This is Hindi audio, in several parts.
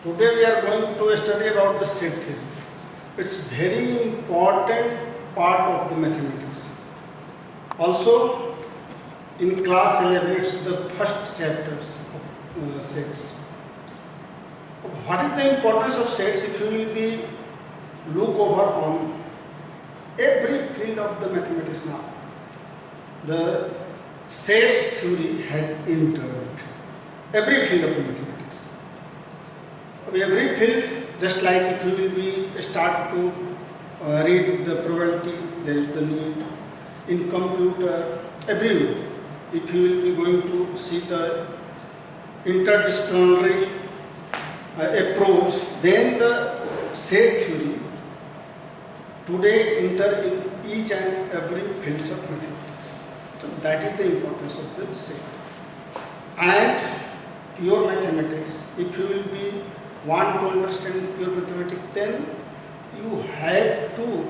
Today we are going to study about the set theory. It's very important part of the mathematics. Also, in class 11, it's the first chapter of sets. What is the importance of sets? If you will be look over on every field of the mathematics now, the sets theory has entered every field of the mathematics. Every field, just like if you will be start to read the probability, there is the need in computer, everywhere. If you will be going to see the interdisciplinary approach, then the set theory today enter in each and every fields of mathematics. So that is the importance of the set. And pure mathematics, if you will be want to understand pure mathematics, then you have to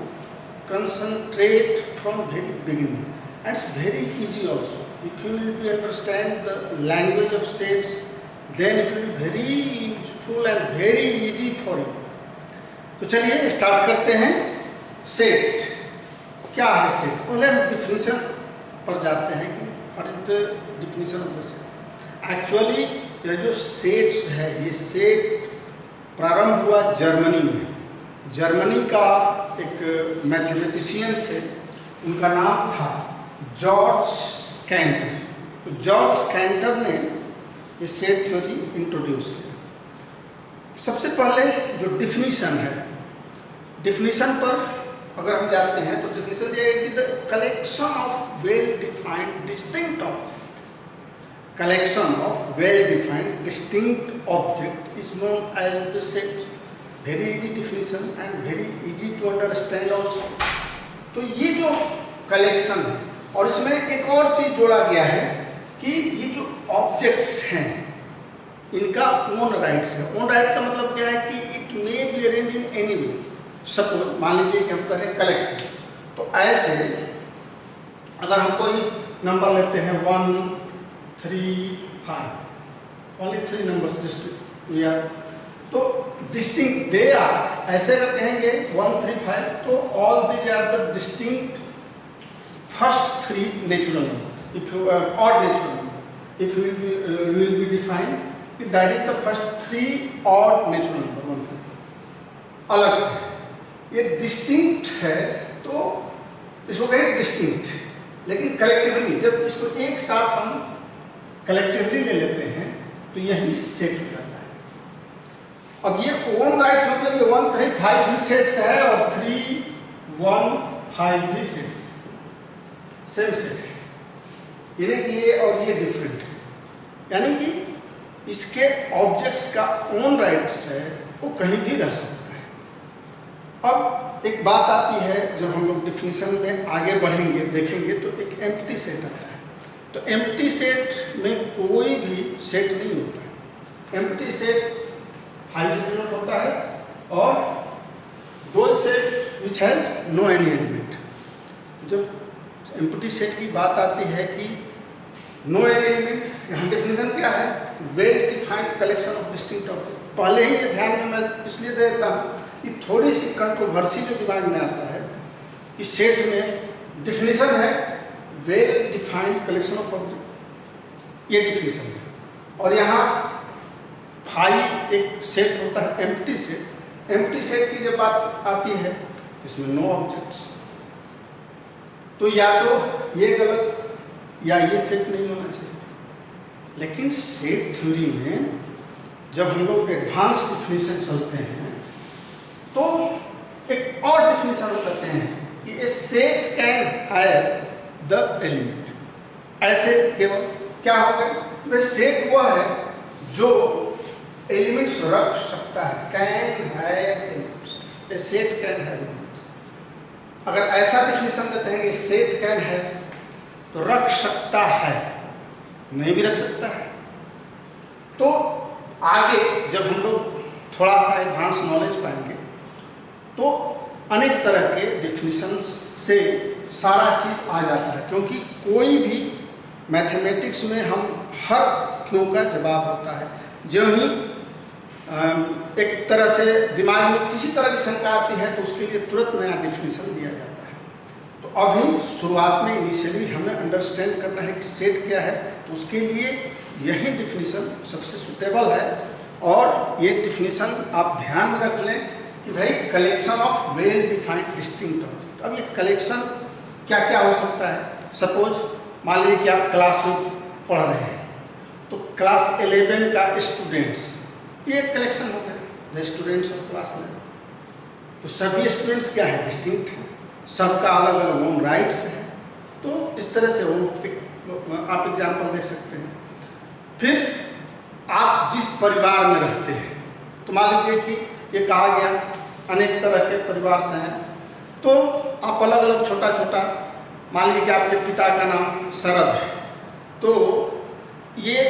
concentrate from very beginning. And it's very easy also. If you will be understand the language of sets, then it will be very useful and very easy for you. तो चलिए स्टार्ट करते हैं। सेट क्या है? सेट पहले हम डिफिनीशन पर जाते हैं कि what is the definition of the set. Actually यह जो सेट्स है, ये सेट प्रारंभ हुआ जर्मनी में। जर्मनी का एक मैथमेटिशियन थे, उनका नाम था जॉर्ज कैंटर। तो जॉर्ज कैंटर ने ये सेट थ्योरी इंट्रोड्यूस किया। सबसे पहले जो डिफिनीशन है, डिफिनीशन पर अगर हम जाते हैं तो डिफिनीशन ये है कि the collection of well defined distinct object, collection of well-defined distinct object is known as the set. Very easy definition and very easy to understand also. तो ये जो कलेक्शन है, और इसमें एक और चीज जोड़ा गया है कि ये जो ऑब्जेक्ट्स हैं इनका ओन राइट्स है। ओन राइट का मतलब क्या है कि it may be arrange in any way. Suppose मान लीजिए कि हम करें कलेक्शन, तो ऐसे अगर हम कोई नंबर लेते हैं 1 3 5, ओनली 3 नंबर्स तो डिस्टिंक्ट दे आर, ऐसे अगर कहेंगे 1 3 5, तो all these are the distinct first 3 natural number. If you odd natural number, if you will be define that is the first 3 odd natural number 1 3। अलग से ये डिस्टिंक्ट है तो इसको कहें डिस्टिंक्ट, लेकिन कलेक्टिवली जब इसको एक साथ हम कलेक्टिवली ले लेते हैं तो यही सेट हो जाता है। अब ये ओन राइट्स मतलब ये 1 3 5 भी सेट्स है और 3 1 5 भी सेट्स है, सेम सेट है। यानी कि ये और ये डिफरेंट है, यानी कि इसके ऑब्जेक्ट्स का ओन राइट्स है, वो कहीं भी रह सकता है। अब एक बात आती है, जब हम लोग डिफिनीशन में आगे बढ़ेंगे देखेंगे तो एक एम्प्टी सेट आता है। तो एम्प्टी सेट में कोई भी सेट नहीं होता है। एम्प्टी सेट हाई से डिनोट होता है और दो set which has no any element. जब एम्प्टी सेट की बात आती है कि नो एनी एलिमेंट, यहाँ डिफिनीशन क्या है? Well defined collection of distinct object. पहले ही ये ध्यान में मैं इसलिए देता हूँ कि थोड़ी सी कंट्रोवर्सी जो दिमाग में आता है कि सेट में डिफिनीशन है well defined collection of object, ये डिफिनीशन है। और यहाँ फाइव एक सेट होता है एम्प्टी सेट। एम्प्टी सेट की जब बात आती है इसमें नो ऑब्जेक्ट्स, तो या तो ये गलत या ये सेट नहीं होना चाहिए। लेकिन सेट थ्योरी में जब हम लोग एडवांस डिफिनीशन चलते हैं तो एक और डिफिनीशन करते हैं कि a set can have the element. ऐसे केवल क्या हो गया? वह सेट हुआ है जो एलिमेंट्स रख सकता है, can have elements. A set can have elements. अगर ऐसा डिफिनीशन देते हैं कि सेट कैन हैव, तो रख सकता है, नहीं भी रख सकता है। तो आगे जब हम लोग थोड़ा सा एडवांस नॉलेज पाएंगे तो अनेक तरह के डिफिनीशन से सारा चीज आ जाता है, क्योंकि कोई भी मैथमेटिक्स में हम हर क्यों का जवाब होता है। जो ही एक तरह से दिमाग में किसी तरह की शंका आती है तो उसके लिए तुरंत नया डिफिनीशन दिया जाता है। तो अभी शुरुआत में इनिशियली हमें अंडरस्टैंड करना है कि सेट क्या है, तो उसके लिए यही डिफिनीशन सबसे सुटेबल है। और ये डिफिनीशन आप ध्यान में रख लें कि भाई collection of well defined distinct object. अब ये कलेक्शन क्या क्या हो सकता है। सपोज मान लीजिए कि आप क्लास में पढ़ रहे हैं, तो क्लास 11 का स्टूडेंट्स, ये एक कलेक्शन हो गया, द स्टूडेंट्स ऑफ क्लास 11। तो सभी स्टूडेंट्स क्या है, डिस्टिंक्ट है, सबका अलग अलग ओन राइट्स है। तो इस तरह से आप एग्जाम्पल देख सकते हैं। फिर आप जिस परिवार में रहते हैं, तो मान लीजिए कि ये कहा गया अनेक तरह के परिवार से हैं, तो आप अलग अलग छोटा छोटा, मान लीजिए कि आपके पिता का नाम शरद है, तो ये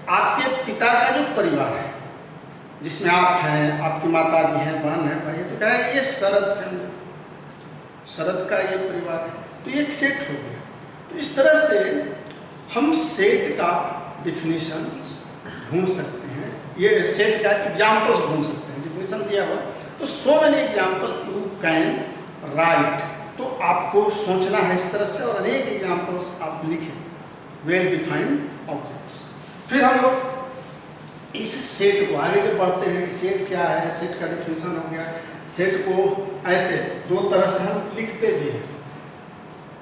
आपके पिता का जो परिवार है जिसमें आप हैं, आपकी माता जी हैं, बहन है, भाई है, तो क्या है, ये शरद फैमिली, शरद का ये परिवार है, तो ये एक सेट हो गया। तो इस तरह से हम सेट का डिफिनीशन ढूंढ सकते हैं, ये सेट का एग्जाम्पल्स ढूंढ सकते हैं। डिफिनीशन दिया हुआ तो so many example you can write, तो आपको सोचना है इस तरह से और अनेक एग्जाम्पल्स आप लिखें, वेल डिफाइंड ऑब्जेक्ट्स। फिर हम लोग इस सेट को आगे जब बढ़ते हैं कि सेट क्या है, सेट का डिफिनीशन हो गया। सेट को ऐसे दो तरह से हम लिखते भी हैं।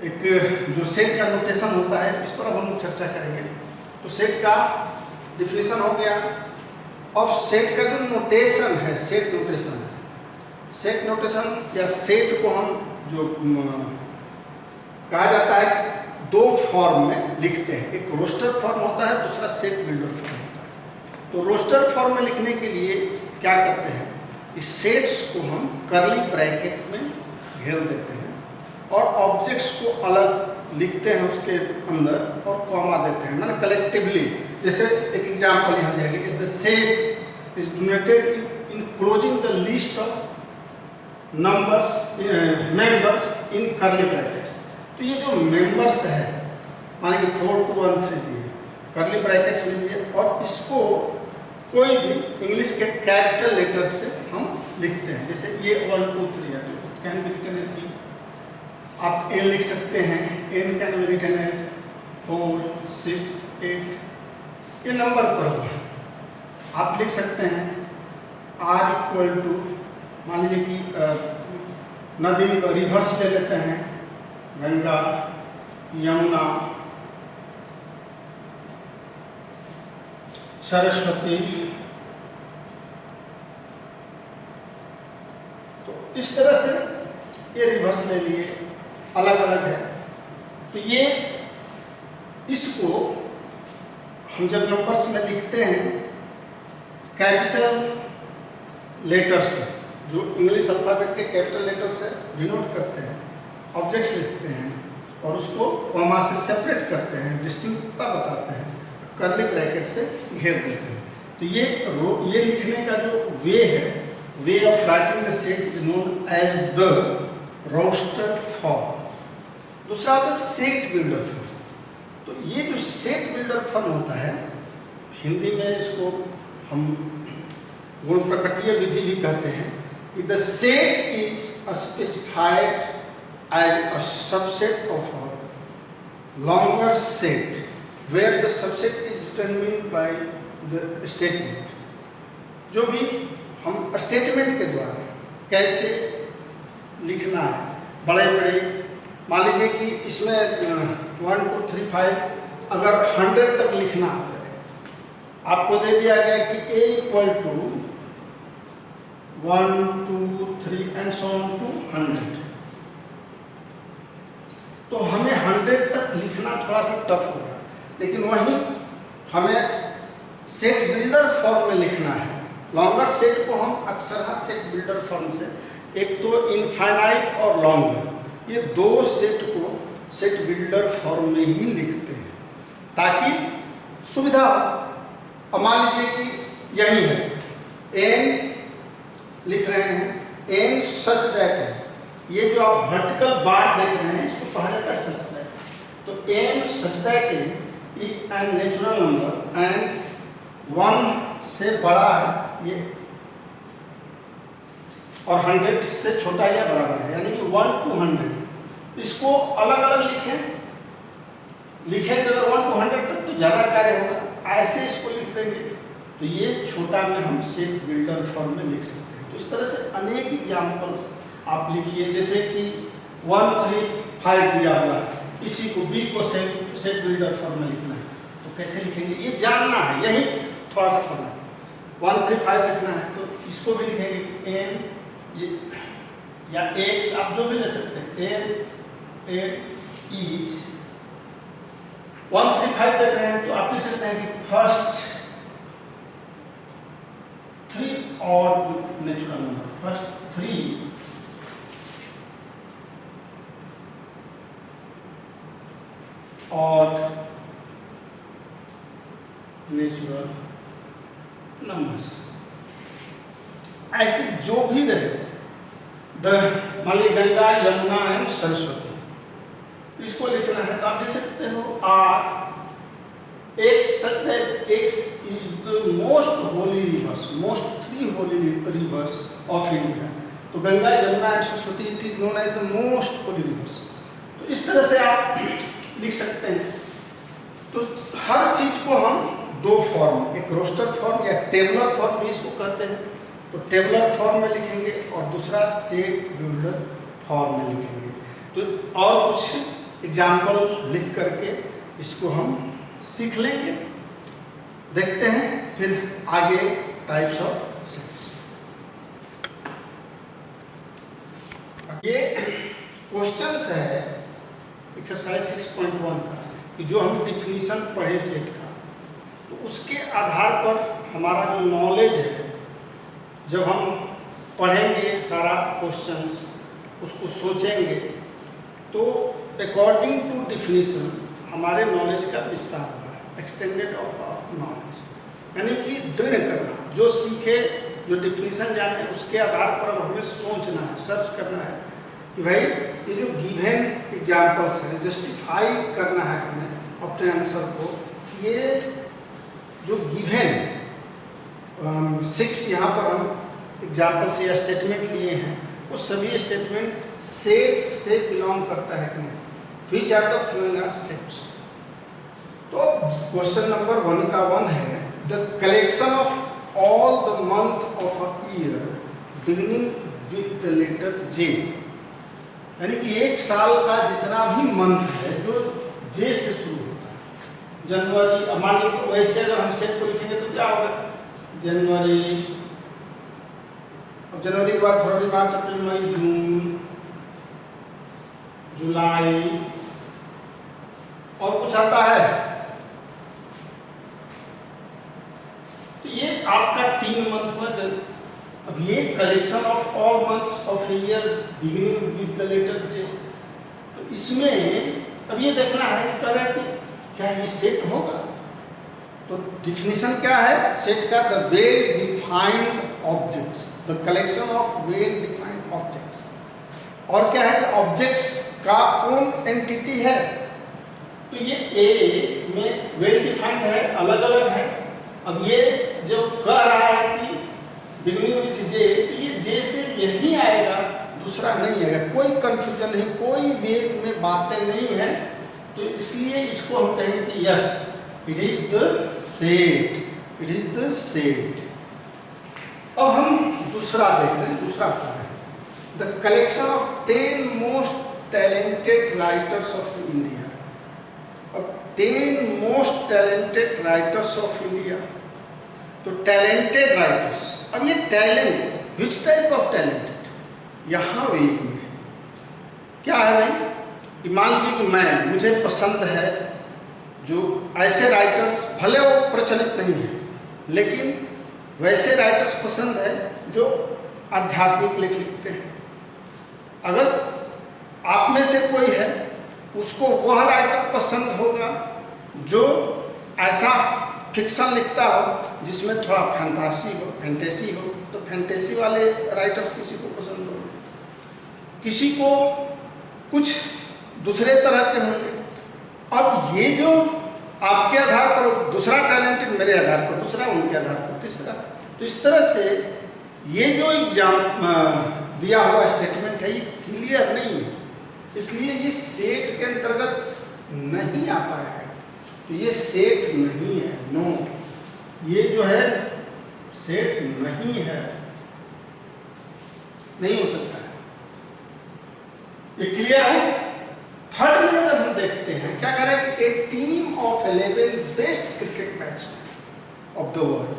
एक जो सेट का नोटेशन होता है, इस पर अब हम चर्चा करेंगे। तो सेट का डिफिनीशन हो गया। अब सेट का जो नोटेशन है, सेट नोटेशन है, सेट नोटेशन या सेट को हम जो कहा जाता है दो फॉर्म में लिखते हैं, एक रोस्टर फॉर्म होता है, दूसरा सेट बिल्डर फॉर्म होता है। तो रोस्टर फॉर्म में लिखने के लिए क्या करते हैं, इस सेट्स को हम कर्ली ब्रैकेट में घेर देते हैं और ऑब्जेक्ट्स को अलग लिखते हैं उसके अंदर और कॉमा देते हैं, माने कलेक्टिवली। जैसे एक एग्जांपल यहाँ दिया गया, the set is donated in closing the list of numbers members in curly brackets. तो ये जो मेंबर्स है, माने कि 4 2 1 3 दिए, कर्ली ब्रैकेट्स में दिए, और इसको कोई भी इंग्लिश के कैपिटल लेटर से हम लिखते हैं। जैसे ये 1 2 3 है, तो it can be written as, आप n लिख सकते हैं, n can be written as 4 6 8, ये नंबर पर होगा। आप लिख सकते हैं r इक्वल टू, मान लीजिए कि नदी रिवर्स ले लेते हैं, गंगा, यमुना, सरस्वती। तो इस तरह से ये रिवर्स ले लिए, अलग अलग है। तो ये इसको हम जब नंबर्स में लिखते हैं कैपिटल लेटर से, जो इंग्लिश अल्फाबेट के कैपिटल लेटर से डिनोट करते हैं, ऑब्जेक्ट्स लिखते हैं और उसको कॉमा से सेपरेट करते हैं, डिस्टिंक्टता बताते हैं, कर्ली ब्रैकेट से घेर देते हैं। तो ये लिखने का जो वे है, way of writing the set is known as the roster form. दूसरा होता है सेट बिल्डर फॉर्म। तो ये जो सेट बिल्डर फॉर्म होता है, हिंदी में इसको हम गुण प्रकटीय विधि भी कहते हैं, कि the set is specified as a subset of a longer set where the subset is determined by the statement। जो भी हम स्टेटमेंट के द्वारा कैसे लिखना है, बड़े बड़े, मान लीजिए कि इसमें 1 2 3 5 अगर 100 तक लिखना है, आपको दे दिया गया कि a equal to 1 2 3 and so on to 100, तो हमें 100 तक लिखना थोड़ा सा टफ होगा। लेकिन वहीं हमें सेट बिल्डर फॉर्म में लिखना है। लॉन्गर सेट को हम अक्सर सेट बिल्डर फॉर्म से, एक तो इनफाइनाइट और लॉन्गर, ये दो सेट को सेट बिल्डर फॉर्म में ही लिखते हैं ताकि सुविधा हो। अब मान लीजिए कि यही है, n लिख रहे हैं, n सच दैट है, ये जो आप वर्टिकल बार देख रहे हैं इसको कहा जाता है सच दैट। तो n such that is an natural number and 1 से बड़ा है, ये और 100 से छोटा या बराबर है, यानी कि 1 to 100 इसको अलग अलग लिखेंगे अगर 1 to 100 तक तो ज़्यादा कार्य होगा, ऐसे इसको लिख देंगे तो ये छोटा में हम सेट बिल्डर फॉर्म में लिख सकते हैं। तो इस तरह से अनेक एग्जाम्पल्स आप लिखिए, जैसे कि 1 3 5 दिया हुआ है, इसी को बी को सेट बिल्डर फॉर्म में लिखना है तो कैसे लिखेंगे ये जानना है, यही थोड़ा सा पढ़ना है। 1 3 5 लिखना है तो इसको भी लिखेंगे कि एन या एक्स, आप जो भी ले सकते हैं, एन इज 1 3 5 देख रहे हैं तो आप लिख सकते हैं कि first 3 odd natural number, first 3 odd natural numbers, ऐसे जो भी रहे, मान लीजिए गंगा यमुना एंड सरस्वती, इसको लिखना है तो आप लिख सकते हो are x is the most holy rivers, most 3 holy rivers of India. तो Ganga Yamuna and Saraswati it is known as the most holy rivers. तो इस तरह से आप लिख सकते हैं। तो हर चीज को हम दो फॉर्म, एक रोस्टर फॉर्म या टेबुलर फॉर्म भी इसको कहते हैं, तो टेबुलर फॉर्म में लिखेंगे और दूसरा सेट बिल्डर फॉर्म में लिखेंगे। तो और कुछ एग्जाम्पल लिख करके इसको हम सीख लेंगे। देखते हैं फिर आगे टाइप्स ऑफ सेट्स। ये क्वेश्चंस है एक्सरसाइज 6.1 का, कि जो हम डिफिनीशन पढ़े सेट का, तो उसके आधार पर हमारा जो नॉलेज है, जब हम पढ़ेंगे सारा क्वेश्चंस, उसको सोचेंगे, तो अकॉर्डिंग टू डिफिनीशन हमारे नॉलेज का विस्तार होगा, एक्सटेंडेड ऑफ आवर नॉलेज, यानी कि दृढ़ करना, जो सीखे, जो डिफिनीशन जाने, उसके आधार पर हमें सोचना है, सर्च करना है कि भाई ये जो गिवन एग्जाम्पल्स हैं, जस्टिफाई करना है हमें अपने आंसर को। ये जो गिवन 6 यहाँ पर हम एग्जाम्पल से या स्टेटमेंट लिए हैं, वो सभी स्टेटमेंट सेट्स से बिलोंग करता है कि नहीं, which are the following are sets. तो क्वेश्चन नंबर 1 का 1 है, the collection of all the month of a year beginning with the letter J, यानी कि एक साल का जितना भी मंथ है जो जे से शुरू होता है, जनवरी, मान लीजिए कि वैसे अगर हम सेट को लिखेंगे तो क्या होगा, जनवरी, अब जनवरी के बाद फरवरी, मार्च, अप्रैल, मई, जून, जुलाई, और कुछ आता है। तो ये आपका 3 मंथ हुआ। अब ये collection of all months of year beginning with the letter J, तो इसमें अब ये देखना है कि क्या ये सेट होगा। तो डिफिनीशन क्या है सेट का, the well defined objects, the collection of well defined objects. और क्या है कि ऑब्जेक्ट्स का कौन एंटिटी है, तो ये ए में वेल डिफाइंड है, अलग अलग है। अब ये जो कह रहा है कि बिगिनिंग विथ जे, तो ये जे से यही आएगा, दूसरा नहीं आएगा, कोई कंफ्यूजन नहीं, कोई वेग में बातें नहीं है। तो इसलिए इसको हम कहेंगे कि yes it is the set, it is the set. अब हम दूसरा देख रहे हैं, दूसरा क्या है, the collection of 10 most talented writers of India. अब 10 most talented writers of India, तो टैलेंटेड राइटर्स, अब ये talent which type of talented, यहाँ वेग में क्या है भाई, मान लीजिए कि मुझे पसंद है जो ऐसे राइटर्स, भले वो प्रचलित नहीं है, लेकिन वैसे राइटर्स पसंद है जो आध्यात्मिक लेख लिखते हैं। अगर आप में से कोई है उसको वह राइटर पसंद होगा जो ऐसा फिक्शन लिखता हो जिसमें थोड़ा फैंटेसी हो, तो फैंटेसी वाले राइटर्स किसी को पसंद होंगे, किसी को कुछ दूसरे तरह के होंगे। अब ये जो आपके आधार पर दूसरा टैलेंटेड, मेरे आधार पर दूसरा, उनके आधार पर तीसरा, तो इस तरह से ये जो दिया हुआ स्टेटमेंट है, ये क्लियर नहीं है, इसलिए ये सेट के अंतर्गत नहीं आ पाएगा। तो ये सेट नहीं है, नो, ये जो है सेट नहीं है, नहीं हो सकता है। ये क्लियर है। थर्ड में अगर हम देखते हैं, क्या करें कि a team of 11 best cricket batsman of the world.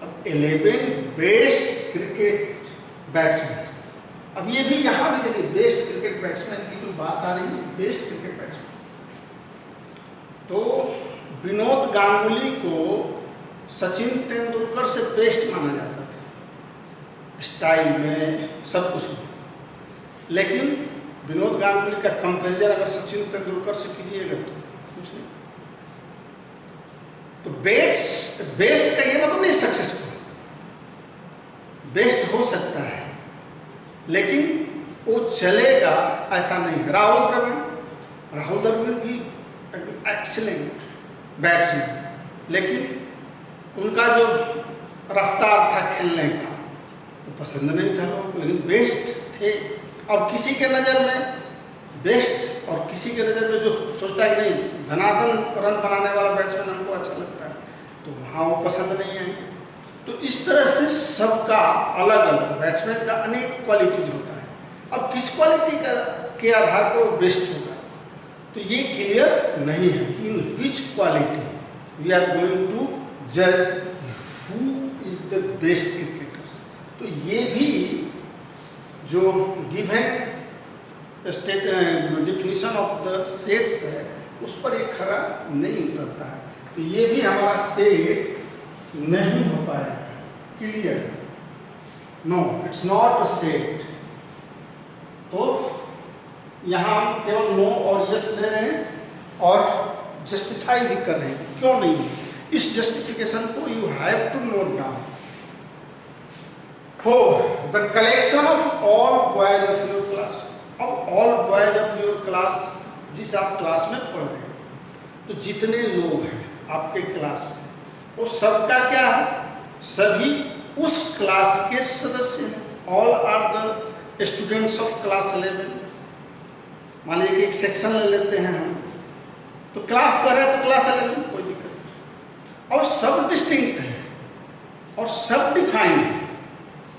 अब 11 बेस्ट क्रिकेट बैट्समैन, अब ये भी यहां भी देखिए बेस्ट क्रिकेट बैट्समैन की जो बात आ रही है, बेस्ट क्रिकेट बैट्समैन, तो विनोद गांगुली को सचिन तेंदुलकर से बेस्ट माना जाता था स्टाइल में, सब कुछ में, लेकिन विनोद गांगुली का कंपैरिजन अगर सचिन तेंदुलकर से कीजिएगा तो कुछ नहीं। तो बेस्ट का ये मतलब नहीं सक्सेसफुल, बेस्ट हो सकता है लेकिन वो चलेगा ऐसा नहीं। राहुल द्रविड़ भी एक्सीलेंट बैट्समैन, लेकिन उनका जो रफ्तार था खेलने का वो पसंद नहीं था लोगों को, लेकिन बेस्ट थे। और किसी के नज़र में बेस्ट और किसी के नज़र में जो सोचता है कि नहीं धनाधन रन बनाने वाला बैट्समैन हमको अच्छा लगता है, तो वहाँ वो पसंद नहीं आएंगे। तो इस तरह से सबका अलग अलग, बैट्समैन का अनेक क्वालिटीज होता है। अब किस क्वालिटी के आधार पर वो बेस्ट होगा, तो ये क्लियर नहीं है कि in which quality we are going to जज who is the best cricketers. तो ये भी जो given definition of the sets है उस पर एक खरा नहीं उतरता है, तो ये भी हमारा सेट नहीं हो पाएगा। Clear, no it's not a set. तो यहाँ हम केवल नो और यस दे रहे हैं और जस्टिफाई भी कर रहे हैं, क्यों नहीं। इस जस्टिफिकेशन को you have to note down. The collection of all boys of your class. अब all boys of your class, जिस आप क्लास में पढ़ रहे हैं, तो जितने लोग हैं आपके क्लास में वो सबका क्या है, सभी उस क्लास के सदस्य हैं। All are the students of class 11। मान लीजिए कि एक सेक्शन ले लेते हैं हम, तो क्लास कर रहे हैं तो क्लास 11, कोई दिक्कत नहीं। और सब डिस्टिंक्ट है और सब डिफाइंड है।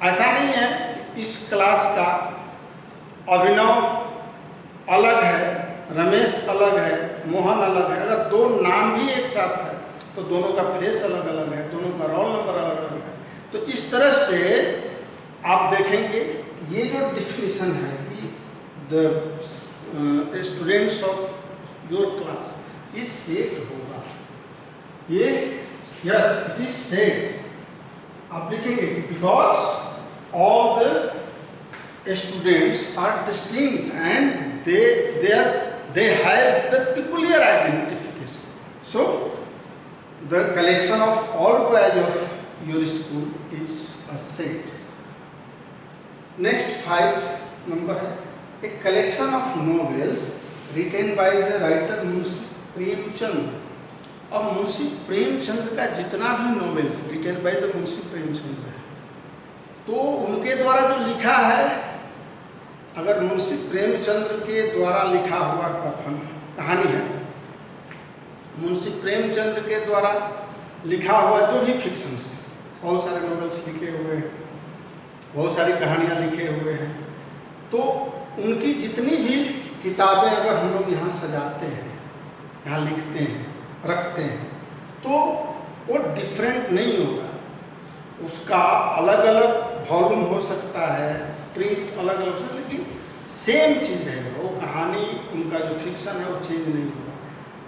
ऐसा नहीं है इस क्लास का अभिनव अलग है, रमेश अलग है, मोहन अलग है। अगर दो नाम भी एक साथ है तो दोनों का फेस अलग अलग है, दोनों का रोल नंबर अलग अलग है। तो इस तरह से आप देखेंगे ये जो डिफिनीशन है कि the students of your class, ये सेट होगा, ये यस इट इज सेट। आप लिखेंगे because all the students are distinct and they have the peculiar identification. So the collection of all boys of your school is a set. Next 5 number है a collection of novels written by the writer Munshi Premchand. और मुंशी प्रेमचंद का जितना भी novels written by the Munshi Premchand है, तो उनके द्वारा जो लिखा है, अगर मुंशी प्रेमचंद्र के द्वारा लिखा हुआ कहानी है, मुंशी प्रेमचंद्र के द्वारा लिखा हुआ जो भी फिक्शंस है, बहुत सारे नॉवेल्स लिखे हुए हैं, बहुत सारी कहानियाँ लिखे हुए हैं, तो उनकी जितनी भी किताबें अगर हम लोग यहाँ सजाते हैं, यहाँ लिखते हैं, रखते हैं, तो वो डिफरेंट नहीं होगा। उसका अलग अलग वॉल्यूम हो सकता है, प्रिंट अलग अलग हो सकता है, लेकिन सेम चीज़ रहेगा। वो कहानी, उनका जो फिक्शन है वो चेंज नहीं होगा।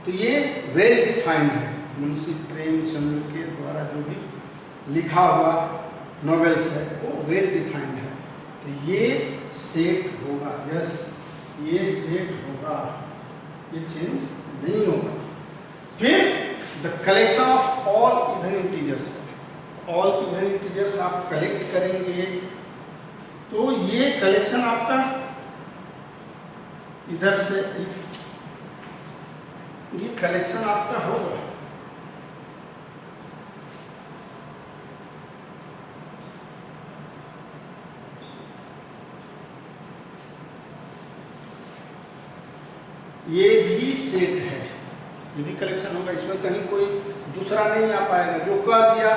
तो ये वेल डिफाइंड है। मुंशी प्रेमचंद के द्वारा जो भी लिखा हुआ नॉवेल्स है वो वेल डिफाइंड है, तो ये सेट होगा। यस, ये सेट होगा, ये चेंज नहीं होगा। फिर the collection of all even integers, all even integers आप कलेक्ट करेंगे तो ये कलेक्शन आपका इधर से, ये कलेक्शन आपका होगा। ये भी सेट है, ये भी कलेक्शन होगा, इसमें कहीं कोई दूसरा नहीं आ पाएगा। जो कह दिया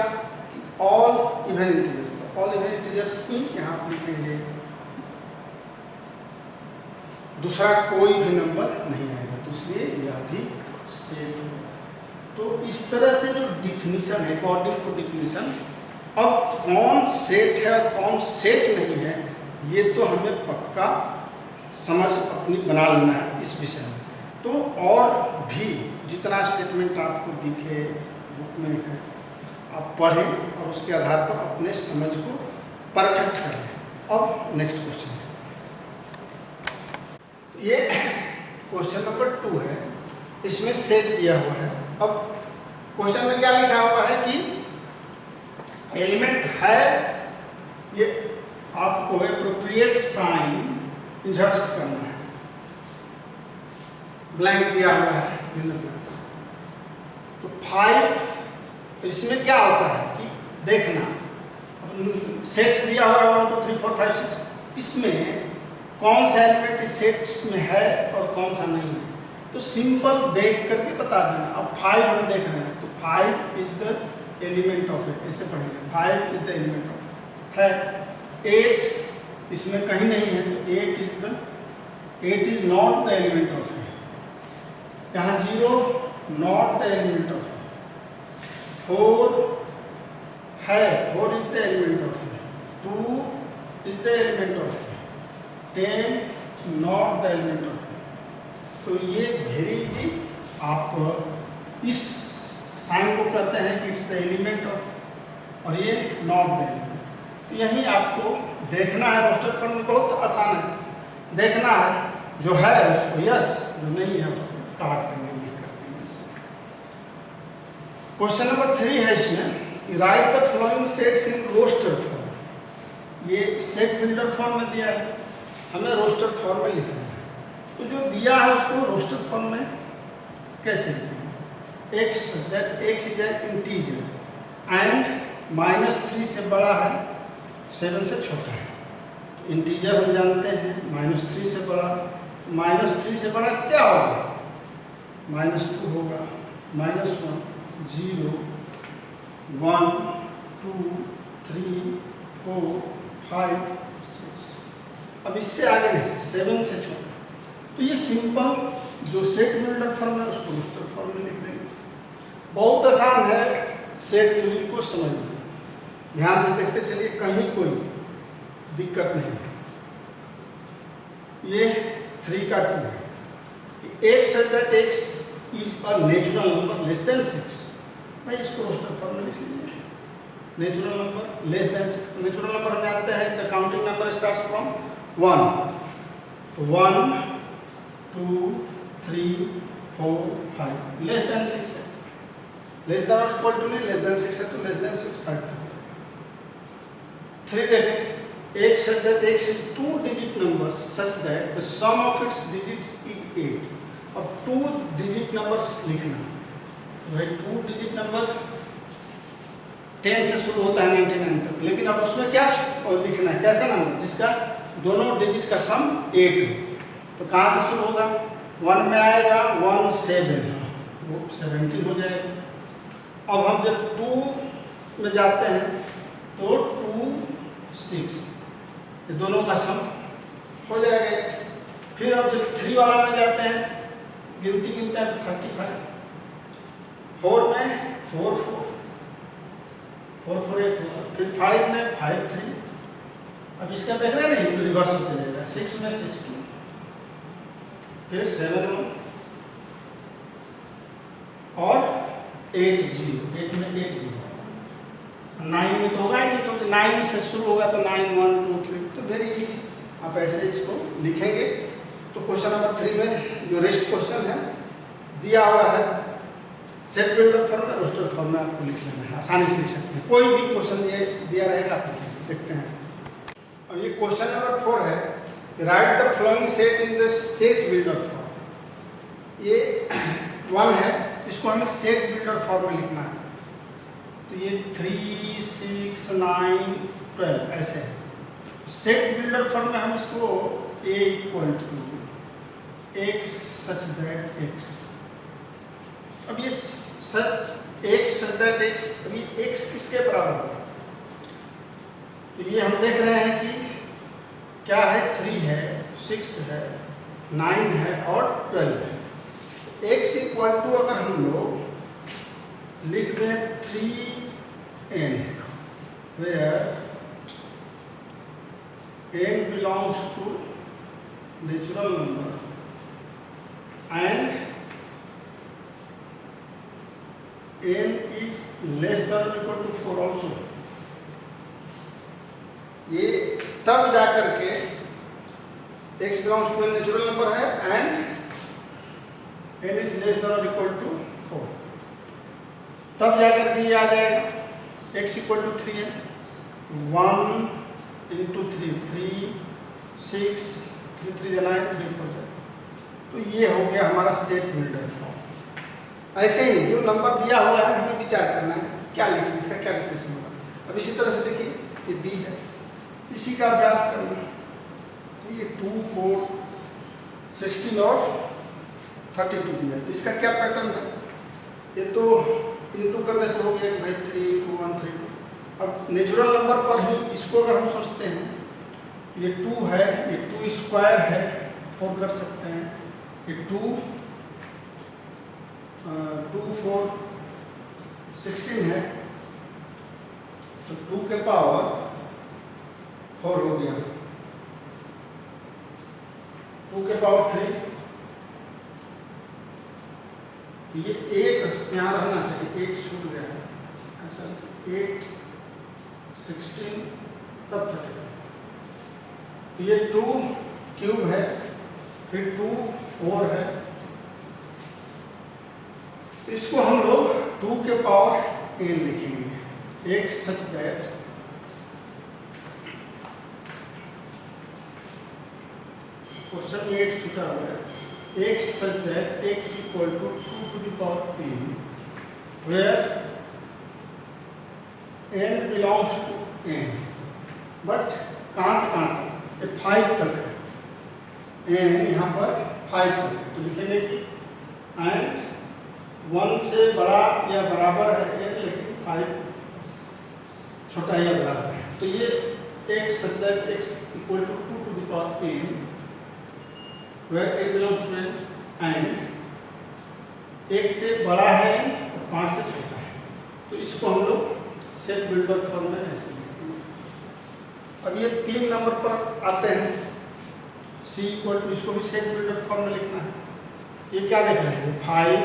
कि ऑल इवन इंटीजर्स, तो ऑल इवन इंटीजर्स ही यहाँ पर लिखेंगे, दूसरा कोई भी नंबर नहीं आएगा, तो इसलिए यह भी सेट होगा। तो इस तरह से जो डिफिनीशन है, अकॉर्डिंग टू डिफिनीशन, अब कौन सेट है और कौन सेट नहीं है, ये तो हमें पक्का समझ अपनी बना लेना है इस विषय में। तो और भी जितना स्टेटमेंट आपको दिखे बुक में है, आप पढ़ें और उसके आधार पर अपने समझ को परफेक्ट कर लें। अब नेक्स्ट क्वेश्चन है, ये क्वेश्चन नंबर 2 है, इसमें सेट दिया हुआ है। अब क्वेश्चन में क्या लिखा हुआ है कि एलिमेंट है, ये आपको एप्रोप्रिएट साइन इंसर्ट करना है, ब्लैंक दिया हुआ है भिन्न ब्लैंक्स। तो 5, इसमें क्या होता है कि देखना, सेट्स दिया हुआ है 1 2 3 4 5 6, इसमें कौन सा एलिमेंट इस सेट्स में है और कौन सा नहीं है, तो सिंपल देख करके बता देना। अब 5 हम देख रहे हैं, तो 5 इज द एलिमेंट ऑफ ए, ऐसे पढ़ेंगे, 5 इज द एलिमेंट ऑफ है। 8 इसमें कहीं नहीं है, तो 8 is not the element of A. यहाँ 0 not the element of A. 4 है, 4 is the element of A. 2 is the element of A. 10 not the element of A. तो ये वेरी इजी, आप इस साइन को कहते हैं कि इट्स द एलिमेंट ऑफ, और ये नॉट द एलिमेंट। तो यही आपको देखना है, रोस्टर फॉर्म में बहुत आसान है, देखना है जो है उसको यस, जो नहीं है उसको काट देंगे लिख करके। क्वेश्चन नंबर 3 है, इसमें write the following sets in roster form. ये सेट बिल्डर फॉर्म में दिया है, हमें रोस्टर फॉर्म में लिखना है। तो जो दिया है उसको रोस्टर फॉर्म में कैसे लिखेंगे? x, that x is an integer and -3 से बड़ा है, 7 से छोटा है। इंटीजर हम जानते हैं, -3 से बड़ा, -3 से बड़ा क्या होगा? -2 होगा, -1 0 1 2 3 4 5 6। अब इससे आगे नहीं, 7 से छोटा। तो ये सिंपल जो सेट बिल्डर फॉर्म है उसको रोस्टर फॉर्म में लिख देंगे। बहुत आसान है सेट थ्योरी को समझना, ध्यान से देखते चलिए, कहीं कोई दिक्कत नहीं। ये 3 का 2 है, x such that x is a natural number less than 6, भाई इसको रोस्टर फॉर्म में लिख लीजिए। Natural number less than 6, natural number हम जानते हैं the counting number starts from 1, तो 1 2 3 4 5, लेस देन 6 है, लेस देन और इक्वल टू नहीं, लेस देन 6 है तो लेस देन 6 5 था। 3 देखें, x such that x is 2 digit number such that the sum of its digits is 8। अब 2 digit numbers लिखना, भाई 2 digit number 10 से शुरू होता है 99 तक, लेकिन अब उसमें क्या लिखना है, कैसा नंबर जिसका दोनों डिजिट का सम 8 हो। तो कहाँ से शुरू होगा? 1 में आएगा 1 7, वो 17 हो जाएगा। अब हम जब 2 में जाते हैं तो 2 6, ये दोनों का सम हो जाएगा। फिर हम जब 3 वाला में जाते हैं, गिनती गिनते हैं तो 35, 4 में 4 4 4 4 8 होगा, फिर 5 में 5 3, अब इसका देख रहे हैं नहीं, रिवर्स होते जाएगा, 6 में 6 2, फिर 7 1 और 8 0, 8 में 8 0, 9 में तो होगा ही नहीं क्योंकि 9 से शुरू होगा तो 9 1 2 3, तो वेरी इजी, आप ऐसे इसको लिखेंगे। तो क्वेश्चन नंबर 3 में जो रेस्ट क्वेश्चन है दिया हुआ है सेट बिल्डर फॉर्म में, रोस्टर फॉर्म में आपको लिख लेना है, आसानी से लिख सकते हैं। कोई भी क्वेश्चन दिया रहेगा आप लिखेंगे, देखते हैं। अब ये क्वेश्चन नंबर 4 है, right the flowing set in the set builder form. ये 1 है, इसको हमें सेट बिल्डर फॉर्म में लिखना है। तो ये 3 6 9 12 ऐसे है। सेट बिल्डर फॉर्म में हम इसको a = x such that x। अब ये सच x such that x, अभी x किसके बराबर है? तो ये हम देख रहे हैं कि क्या है, 3 है, 6 है, 9 है और 12 है। x इक्वल टू अगर हम लोग लिख दें 3n, where n belongs to natural number and n is less than or equal to 4 also। ये तब जाकर के x belongs to a natural number है and n is less than or equal to 4, तब जाकर के ये आ जाएगा x इक्वल टू 3 है, 1 इंटू 3, 3 6 3 3 9 3 4 जाए। तो ये हो गया हमारा सेट बिल्डर फॉर्म। ऐसे ही जो नंबर दिया हुआ है हमें विचार करना है क्या लिखें, इसका क्या डिफरेंस होगा। अब इसी तरह से देखिए ये b है, इसी का अभ्यास करना। तो ये 2 4 16 और 32 भी है, तो इसका क्या पैटर्न है, ये तो इंटू करने से हो गया भाई 3 2 1 3 2। अब नेचुरल नंबर पर ही इसको अगर हम सोचते हैं, ये 2 है, ये 2 स्क्वायर है, 4 कर सकते हैं, ये 2 4 16 है, तो 2 के पावर 4 हो गया, 2 के पावर 3, ये 8 यहाँ रहना चाहिए, 8 छूट गया है, ऐसा 8 16 तब 32। तो ये 2 क्यूब है, फिर 2 4 है, तो इसको हम लोग 2 के पावर n लिखेंगे। x सच दैट क्वेश्चन 8 छूटा हुआ है, x such that x equal to 2 to the power n, where n belongs to n, but कहाँ से कहाँ तक, ये 5 तक है, n यहाँ पर 5 तक है, तो लिखेंगे कि and 1 से बड़ा या बराबर है n, लेकिन 5 छोटा या बराबर है। तो ये x such that x equal to 2 to the power n, where n belongs to n and 1 से बड़ा है और 5 से छोटा है, तो इसको हम लोग सेट बिल्डर फॉर्म में ऐसे लिखते हैं। अब ये 3 नंबर पर आते हैं, c इक्वल टू, इसको भी सेट बिल्डर फॉर्म में लिखना है। ये क्या देख रहे हैं, 5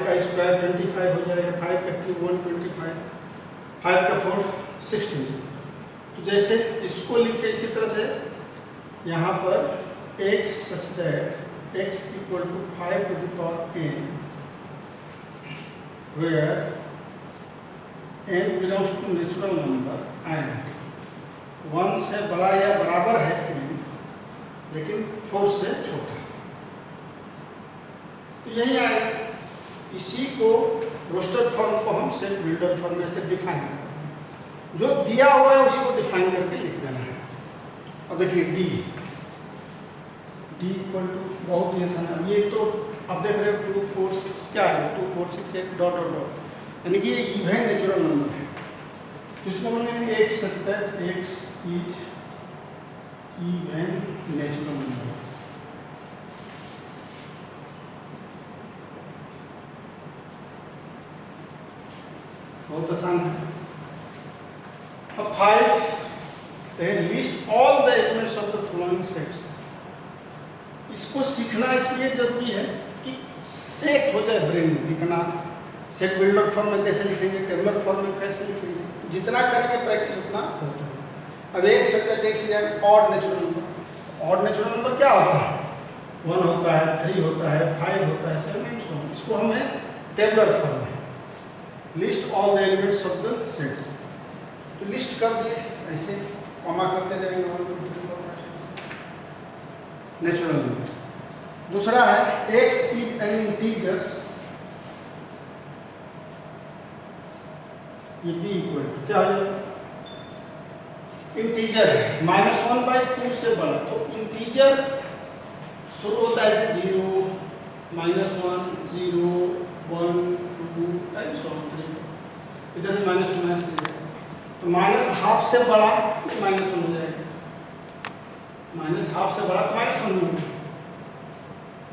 का स्क्वायर 25 हो जाएगा, 5 का क्यूब 125, 5 का 4 16। तो जैसे इसको लिखे इसी तरह से यहाँ पर x such that x equal to 5 to the power n, where n belongs to natural number and 1 से बड़ा या बराबर है n, लेकिन 4 से छोटा। तो यही आए, इसी को रोस्टर फॉर्म को हम सेट बिल्डर फॉर्म में से डिफाइन करते हैं, जो दिया हुआ है उसी को डिफाइन करके लिख देना है। और देखिए d इक्वल टू, बहुत ही आसान है। ये तो आप देख रहे हो 2 4 6 क्या है, 2 4 6 1 डॉट डॉट डॉट, यानी कि ये इवन नेचुरल नंबर है। तो इसको हम लिखेंगे x such that x is even natural number. बहुत आसान है। अब 5 list all the elements of the following sets. इसको सीखना इसलिए जरूरी है कि सेट हो जाए ब्रेन में, लिखना सेट बिल्डर फॉर्म में कैसे लिखेंगे, टेबलर फॉर्म में कैसे लिखेंगे, तो जितना करेंगे प्रैक्टिस उतना बेहतर है। अब एक set x is odd natural number. Odd natural number क्या होता है, 1 होता है, 3 होता है, 5 होता है, 7 एंड सो ऑन। इसको हमें टेबलर फॉर्म में list all the elements of the sets, तो लिस्ट कर दिए, ऐसे कॉमा करते जाएंगे 1 2 3 4 5 6 नेचुरल नंबर। दूसरा है x इज एन इंटीजर्स, ये b इक्वल टू क्या हो जाएगा, इंटीजर है, -1/2 से बड़ा, तो इंटीजर शुरू होता है ऐसे 0, -1, 0, 1, 2 एंड सो ऑन 3। इधर भी -2 -3 है, तो -12 से बड़ा -1 हो जाएगा, -12 से बड़ा तो -1 होगा,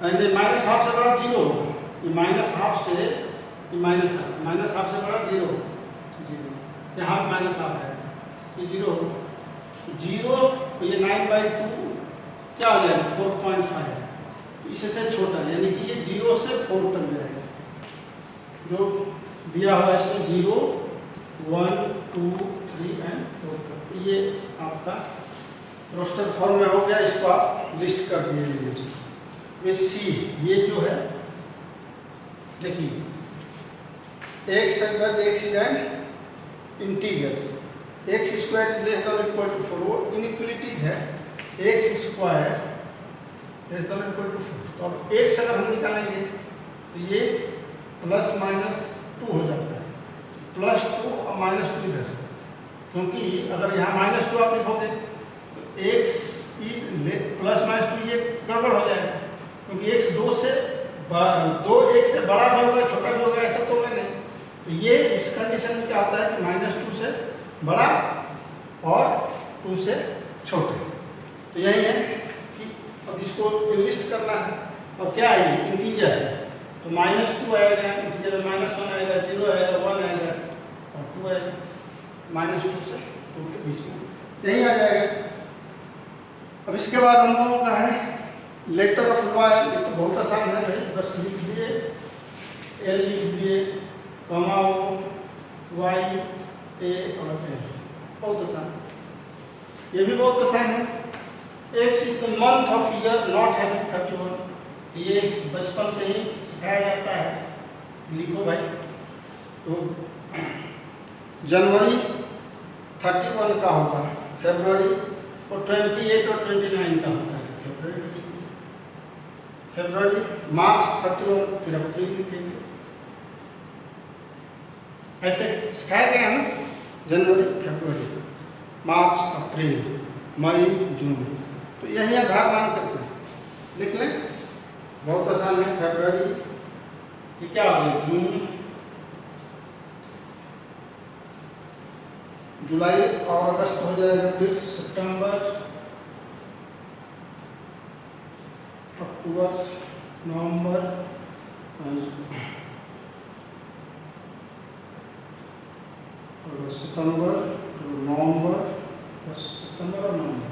एंड -12 से बड़ा 0 होगा, ये -12 से ये -12 से बड़ा 0, यहाँ -12 है, ये 0 होगा, 0 ये 9/2 क्या हो जाएगा 4.5, इससे छोटा, यानी कि ये 0 से 4 तक जाएगा, जो दिया हुआ है इसमें 0, 1, 2, 3 एंड 4 तक। ये आपका रोस्टर फॉर्म में हो गया, इसको आप लिस्ट कर दिए लिमिट्स। वे सी, ये जो है देखिए x and integers, x square less than equal to 4, वो इनइक्वलिटीज है, x square less than equal to 4, तो अब x अगर हम निकालेंगे तो ये ±2 हो जाता है, +2 और -2 इधर, क्योंकि अगर यहाँ -2 आप लिखोगे तो x +-2 ये गड़बड़ हो जाएगा, क्योंकि x 2 x से बड़ा भी होगा छोटा भी होगा, ऐसा तो होगा नहीं, तो ये इस कंडीशन में क्या होता है कि -2 से बड़ा और 2 से छोटे, तो यही है कि अब इसको लिस्ट करना है, और क्या है ये इंटीजर है, तो -2 आएगा, इंटीजर में -1 आएगा, 0 आएगा, 1 आएगा और 2 आएगा, -2 से 2 के बीच में यही आ जाएगा। अब इसके बाद हम लोगों का है लेटर ऑफ लॉयल, ये तो बहुत आसान है भाई, बस लिख दिए, L लिख दिए, कॉमा O, Y, A और L, बहुत आसान, ये भी बहुत आसान है। X is the month of year not having 31, ये बचपन से ही सिखाया जाता है, लिखो भाई, तो जनवरी 31 का होगा, फरवरी और 28 और 29 का होता है, फरवरी, मार्च 31, फिर अप्रैल लिखेंगे, ऐसे सिखाया गया है ना, जनवरी, फरवरी, मार्च, अप्रैल, मई, जून, तो यही आधार मान करके लिख लें, बहुत आसान है। फरवरी ये क्या हो गया, जून, जुलाई और अगस्त हो जाएगा, फिर सितंबर, अक्टूबर, नवंबर, सितंबर, नवंबर, सितंबर और नवंबर,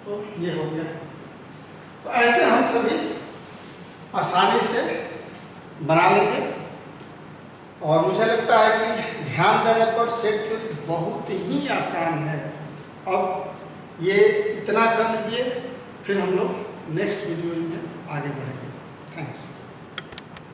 तो ये हो गया। तो ऐसे हम सभी आसानी से बना लेंगे, और मुझे लगता है कि ध्यान देने पर सेट थ्योरी बहुत ही आसान है। अब ये इतना कर लीजिए, फिर हम लोग नेक्स्ट वीडियो में आगे बढ़ेंगे। थैंक्स।